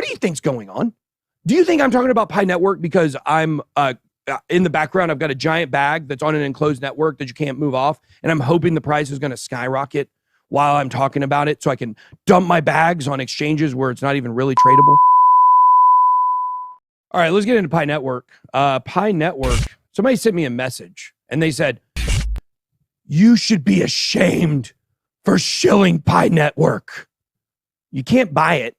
What do you think's going on? Do you think I'm talking about Pi Network because I'm in the background, I've got a giant bag that's on an enclosed network that you can't move off, and I'm hoping the price is going to skyrocket while I'm talking about it so I can dump my bags on exchanges where it's not even really tradable? All right, let's get into Pi Network. Pi Network, somebody sent me a message, and they said, you should be ashamed for shilling Pi Network. You can't buy it.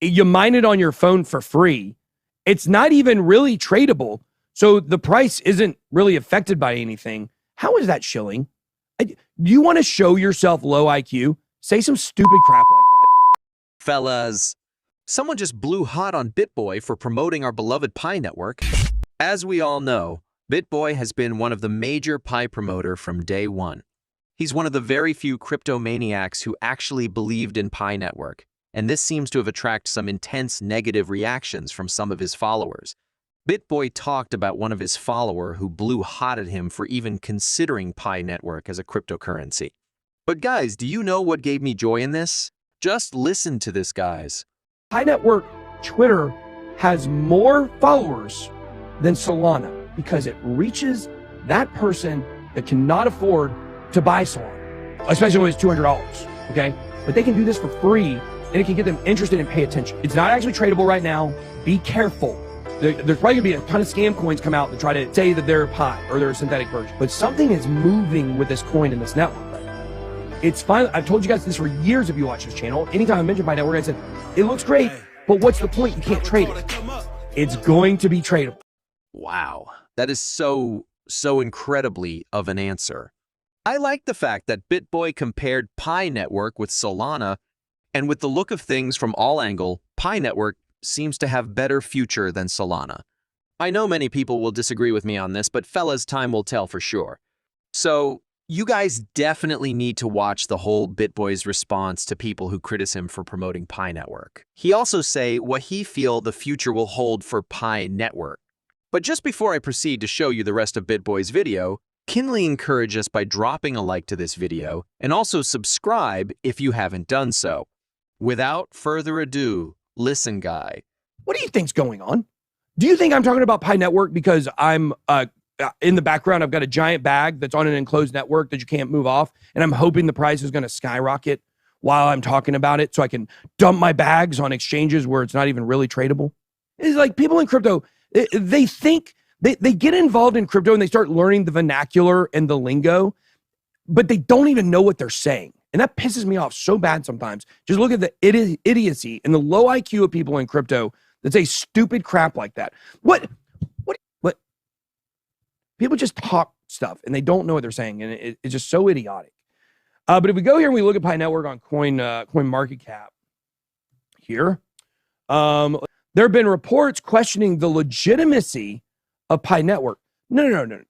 You mine it on your phone for free. It's not even really tradable, so the price isn't really affected by anything. How is that shilling? You want to show yourself low IQ? Say some stupid crap like that. Fellas, someone just blew hot on Bitboy for promoting our beloved Pi Network. As we all know, Bitboy has been one of the major Pi promoter from day one. He's one of the very few crypto maniacs who actually believed in Pi Network, and this seems to have attracted some intense negative reactions from some of his followers. Bitboy talked about one of his followers who blew hot at him for even considering Pi Network as a cryptocurrency. But guys, do you know what gave me joy in this? Just listen to this, guys. Pi Network Twitter has more followers than Solana because it reaches that person that cannot afford to buy Solana, especially when it's $200, okay? But they can do this for free, and it can get them interested and pay attention. It's not actually tradable right now. Be careful. There's probably gonna be a ton of scam coins come out that try to say that they're Pi or they're a synthetic version. But something is moving with this coin in this network right now. It's fine. I've told you guys this for years if you watch this channel. Anytime I mention Pi Network, I said, it looks great, but what's the point? You can't trade it. It's going to be tradable. Wow, that is so incredibly of an answer. I like the fact that Bitboy compared Pi Network with Solana, and with the look of things from all angles, Pi Network seems to have better future than Solana. I know many people will disagree with me on this, but fellas, time will tell for sure. So, you guys definitely need to watch the whole Bitboy's response to people who criticize him for promoting Pi Network. He also say what he feel the future will hold for Pi Network. But just before I proceed to show you the rest of Bitboy's video, kindly encourage us by dropping a like to this video and also subscribe if you haven't done so. Without further ado, listen, guy. What do you think's going on? Do you think I'm talking about Pi Network because I'm in the background, I've got a giant bag that's on an enclosed network that you can't move off, and I'm hoping the price is going to skyrocket while I'm talking about it so I can dump my bags on exchanges where it's not even really tradable? It's like people in crypto, they think they get involved in crypto and they start learning the vernacular and the lingo, but they don't even know what they're saying. And that pisses me off so bad sometimes. Just look at the idiocy and the low IQ of people in crypto that say stupid crap like that. What? People just talk stuff and they don't know what they're saying, and it's just so idiotic. But if we go here and we look at Pi Network on Coin Market Cap here, there have been reports questioning the legitimacy of Pi Network. No.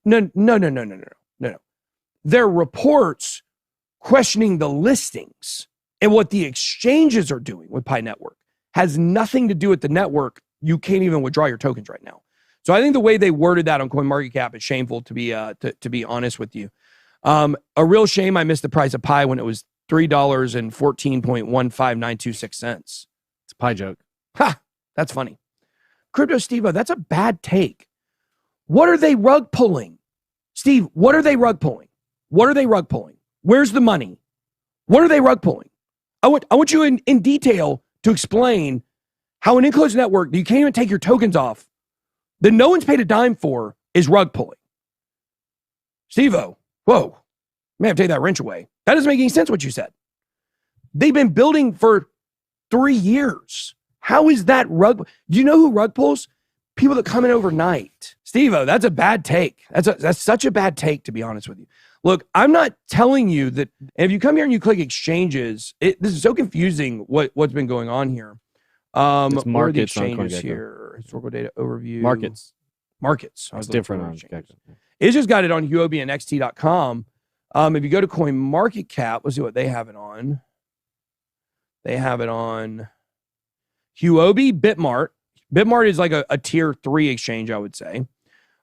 There are reports questioning the listings and what the exchanges are doing with Pi Network. Has nothing to do with the network. You can't even withdraw your tokens right now. So I think the way they worded that on CoinMarketCap is shameful, to be honest with you. A real shame I missed the price of Pi when it was $3.14.15926. It's a Pi joke. Ha! That's funny. Crypto Steve-O, that's a bad take. What are they rug pulling? Steve, what are they rug pulling? What are they rug pulling? Where's the money? What are they rug pulling? I want you in detail to explain how an enclosed network that you can't even take your tokens off, that no one's paid a dime for, is rug pulling. Steve-O, whoa, may have to take that wrench away. That doesn't make any sense what you said. They've been building for 3 years. How is that rug? Do you know who rug pulls? People that come in overnight. Steve-O, that's a bad take. That's such a bad take, to be honest with you. Look, I'm not telling you that, and if you come here and you click exchanges, this is so confusing what's been going on here. It's what are the markets on exchanges CoinGecko. here? Historical data overview. Markets. It's different on Gecko. It's just got it on Huobi and XT.com. If you go to CoinMarketCap, let's see what they have it on. They have it on Huobi, Bitmart. Bitmart is like a tier 3 exchange, I would say.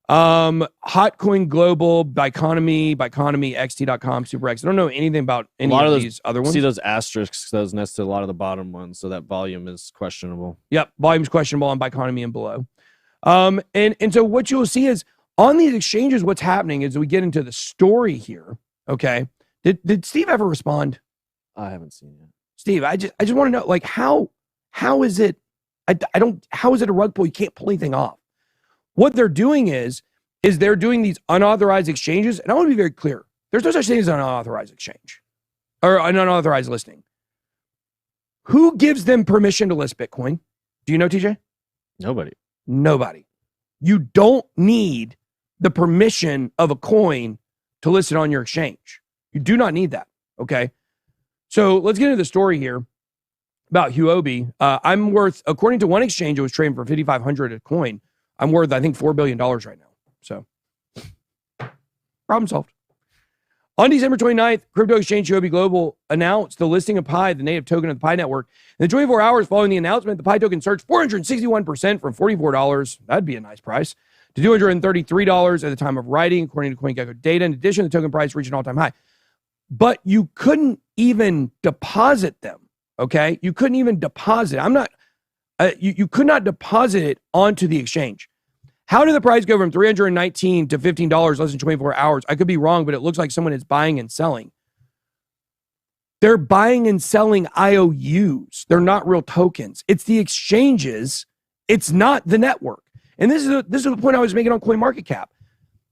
Hotcoin Global, Biconomy, XT.com, SuperX. I don't know anything about any of these other ones. See those asterisks, those next to a lot of the bottom ones, so that volume is questionable. Yep, volume's questionable on Biconomy and below. And so what you'll see is on these exchanges, what's happening is we get into the story here. Okay. Did Steve ever respond? I haven't seen it. Steve, I just want to know, like, how is it? How is it a rug pull? You can't pull anything off. What they're doing is they're doing these unauthorized exchanges. And I want to be very clear. There's no such thing as an unauthorized exchange or an unauthorized listing. Who gives them permission to list Bitcoin? Do you know, TJ? Nobody. You don't need the permission of a coin to list it on your exchange. You do not need that. Okay. So let's get into the story here about Huobi. I'm worth, according to one exchange, it was trading for $5,500 a coin. I'm worth, I think, $4 billion right now. So problem solved. On December 29th, crypto exchange Huobi Global announced the listing of Pi, the native token of the Pi Network. In the 24 hours following the announcement, the Pi token surged 461% from $44. That'd be a nice price. To $233 at the time of writing, according to CoinGecko data. In addition, the token price reached an all-time high. But you couldn't even deposit them, okay? You couldn't even deposit. You could not deposit it onto the exchange. How did the price go from $319 to $15 less than 24 hours? I could be wrong, but it looks like someone is buying and selling. They're buying and selling IOUs. They're not real tokens. It's the exchanges. It's not the network. And this is the point I was making on CoinMarketCap.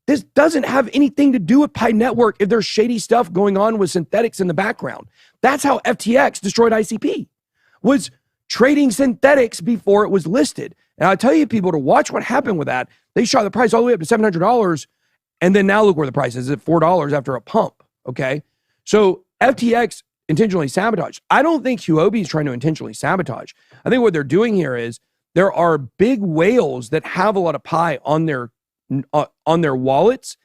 This doesn't have anything to do with Pi Network if there's shady stuff going on with synthetics in the background. That's how FTX destroyed ICP, was trading synthetics before it was listed. And I tell you, people, to watch what happened with that, they shot the price all the way up to $700, and then now look where the price is at $4 after a pump, okay? So FTX intentionally sabotaged. I don't think Huobi is trying to intentionally sabotage. I think what they're doing here is there are big whales that have a lot of Pi on their wallets,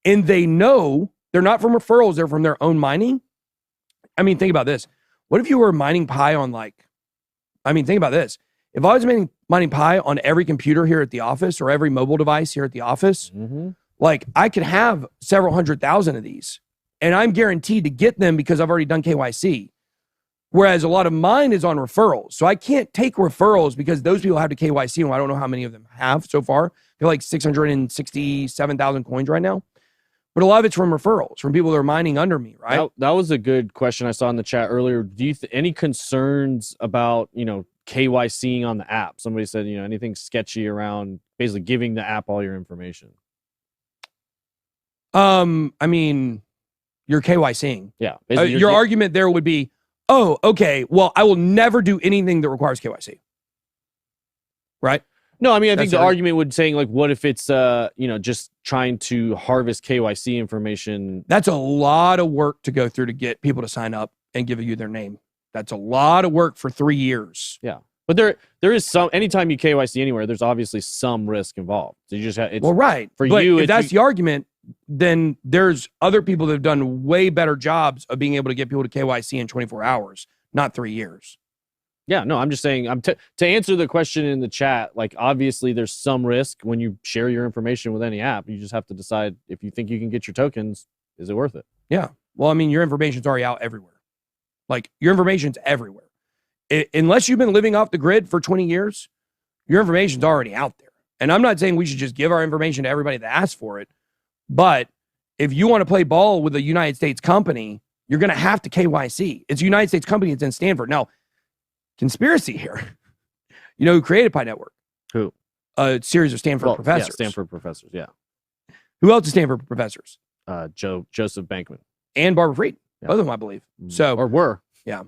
and they know they're not from referrals, they're from their own mining. I mean, think about this. What if you were mining Pi on think about this. If I was mining Pi on every computer here at the office or every mobile device here at the office, like I could have several 100,000 of these, and I'm guaranteed to get them because I've already done KYC. Whereas a lot of mine is on referrals. So I can't take referrals because those people have to KYC, and I don't know how many of them have so far. They're like 667,000 coins right now. But a lot of it's from referrals, from people that are mining under me, right? That was a good question I saw in the chat earlier. Do you any concerns about, KYCing on the app? Somebody said, anything sketchy around basically giving the app all your information. I mean, you're KYCing. Yeah. Your argument there would be, oh, okay, well, I will never do anything that requires KYC. Right? No, I mean, I think the argument would saying, like, what if it's, just trying to harvest KYC information? That's a lot of work to go through to get people to sign up and give you their name. That's a lot of work for 3 years. Yeah. But there is some, anytime you KYC anywhere, there's obviously some risk involved. So you just have, well, right. For but you, if that's the argument, then there's other people that have done way better jobs of being able to get people to KYC in 24 hours, not 3 years. Yeah, no, I'm just saying, to answer the question in the chat, like, obviously there's some risk when you share your information with any app. You just have to decide if you think you can get your tokens, is it worth it? Yeah. Well, I mean, your information's already out everywhere. Like, your information's everywhere. Unless you've been living off the grid for 20 years, your information's already out there. And I'm not saying we should just give our information to everybody that asks for it. But if you want to play ball with a United States company, you're going to have to KYC. It's a United States company. It's in Stanford. Now, conspiracy here. You know who created Pi Network? Who? A series of Stanford professors. Yeah, Stanford professors, yeah. Who else is Stanford professors? Joseph Bankman. And Barbara Fried. Yeah. Both of them, I believe. So, or were. Yeah.